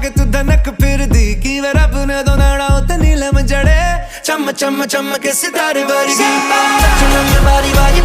के तू धनक फिर दी की वे रब ने दो नाड़ा उते नीलम जड़े चम चम चम के सितारे वर्गी चुनम बारी बारी